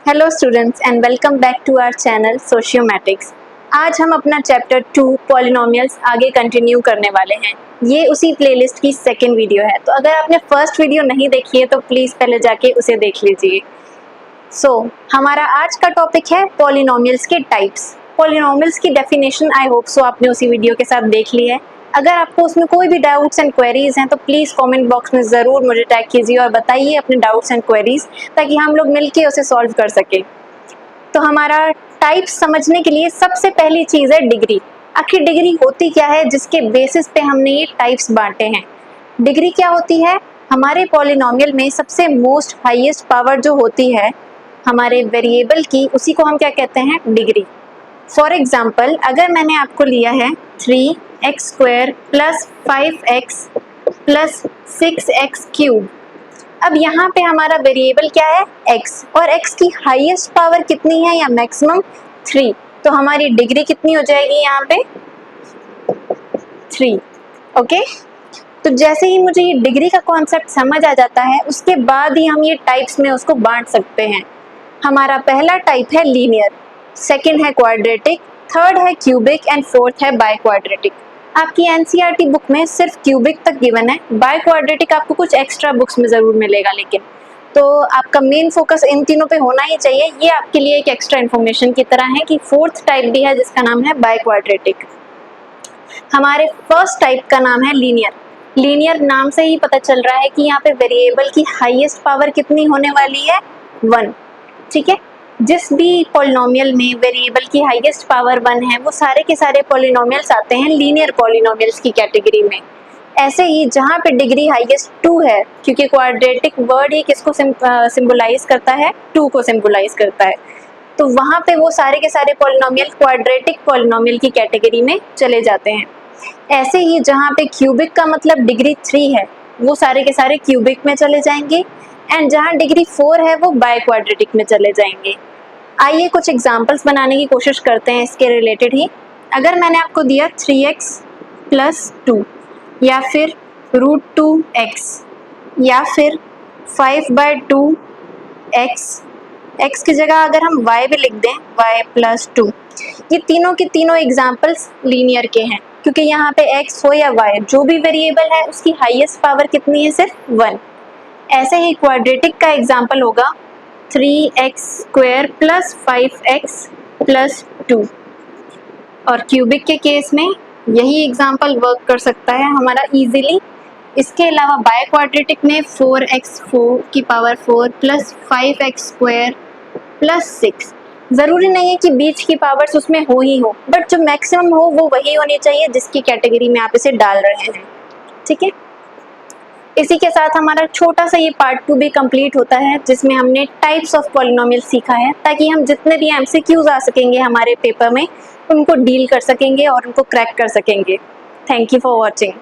Hello students and welcome back to our channel Sociomatics. आज हम अपना चैप्टर 2 पॉलिनोमियल्स आगे कंटिन्यू करने वाले हैं। ये उसी प्लेलिस्ट की सेकंड वीडियो है, तो अगर आपने फर्स्ट वीडियो नहीं देखी है तो प्लीज़ पहले जाके उसे देख लीजिए। हमारा आज का टॉपिक है पॉलिनोमियल्स के टाइप्स। पॉलिनोमियल्स की डेफिनेशन आई होप सो आपने उसी वीडियो के साथ देख ली है। अगर आपको उसमें कोई भी डाउट्स एंड क्वेरीज हैं तो प्लीज़ कमेंट बॉक्स में ज़रूर मुझे टैग कीजिए और बताइए अपने डाउट्स एंड क्वेरीज, ताकि हम लोग मिलके उसे सॉल्व कर सकें। तो हमारा टाइप्स समझने के लिए सबसे पहली चीज़ है डिग्री। आखिर डिग्री होती क्या है जिसके बेसिस पे हमने ये टाइप्स बांटे हैं। डिग्री क्या होती है? हमारे पॉलिनोमियल में सबसे मोस्ट हाईएस्ट पावर जो होती है हमारे वेरिएबल की, उसी को हम क्या कहते हैं? डिग्री। फॉर एग्जाम्पल, अगर मैंने आपको लिया है 3x² plus 5x plus 6x cube. अब यहाँ पे हमारा वेरिएबल क्या है? x, और x की हाईएस्ट पावर कितनी है या मैक्सिमम? 3। तो हमारी डिग्री कितनी हो जाएगी यहाँ पे? 3। ओके, तो जैसे ही मुझे ये डिग्री का कॉन्सेप्ट समझ आ जाता है, उसके बाद ही हम ये टाइप्स में उसको बांट सकते हैं। हमारा पहला टाइप है लीनियर, सेकंड है क्वाड्रेटिक, थर्ड है क्यूबिक एंड फोर्थ है बाय क्वाड्रेटिक। आपकी एनसीईआरटी बुक में सिर्फ क्यूबिक तक गिवन है, बाय क्वाड्रेटिक आपको कुछ एक्स्ट्रा बुक्स में ज़रूर मिलेगा, लेकिन तो आपका मेन फोकस इन तीनों पे होना ही चाहिए। ये आपके लिए एक एक्स्ट्रा इन्फॉर्मेशन की तरह है कि फोर्थ टाइप भी है जिसका नाम है बाय क्वाड्रेटिक। हमारे फर्स्ट टाइप का नाम है लीनियर। लीनियर नाम से ही पता चल रहा है कि यहाँ पे वेरिएबल की हाईएस्ट पावर कितनी होने वाली है? 1। ठीक है, जिस भी पॉलिनोमियल में वेरिएबल की हाईएस्ट पावर 1 है वो सारे के सारे पॉलिनोमियल्स आते हैं लीनियर पॉलिनोमियल्स की कैटेगरी में। ऐसे ही जहाँ पे डिग्री हाईएस्ट 2 है, क्योंकि क्वाड्रेटिक वर्ड ही किसको सिंबलाइज करता है? 2 को सिंबलाइज करता है, तो वहाँ पे वो सारे के सारे पॉलिनोमियल क्वाड्रेटिक पॉलिनोमियल की कैटेगरी में चले जाते हैं। ऐसे ही जहाँ पे क्यूबिक का मतलब डिग्री 3 है, वो सारे के सारे क्यूबिक में चले जाएंगे, एंड जहाँ डिग्री 4 है वो बाय क्वाड्रेटिक में चले जाएंगे। आइए कुछ एग्जांपल्स बनाने की कोशिश करते हैं इसके रिलेटेड ही। अगर मैंने आपको दिया 3x प्लस 2, या फिर √2x, या फिर 5/2x, x की जगह अगर हम y भी लिख दें, y प्लस 2, ये तीनों के तीनों एग्जाम्पल्स लीनियर के हैं, क्योंकि यहाँ पे x हो या y, जो भी वेरिएबल है उसकी हाईएस्ट पावर कितनी है? सिर्फ 1। ऐसे ही क्वाड्रेटिक का एग्जाम्पल होगा 3x² प्लस 5x प्लस 2, और क्यूबिक के केस में यही एग्जाम्पल वर्क कर सकता है हमारा इजीली। इसके अलावा बाय क्वाड्रेटिक में 4x4 की पावर 4 प्लस 5x² प्लस 6। ज़रूरी नहीं है कि बीच की पावर्स उसमें हो ही हो, बट जो मैक्सिमम हो वो वही होनी चाहिए जिसकी कैटेगरी में आप इसे डाल रहे हैं। ठीक है, इसी के साथ हमारा छोटा सा ये पार्ट 2 भी कंप्लीट होता है, जिसमें हमने टाइप्स ऑफ पॉलिनोमियल सीखा है, ताकि हम जितने भी एमसीक्यूज आ सकेंगे हमारे पेपर में उनको डील कर सकेंगे और उनको क्रैक कर सकेंगे। Thank you for watching.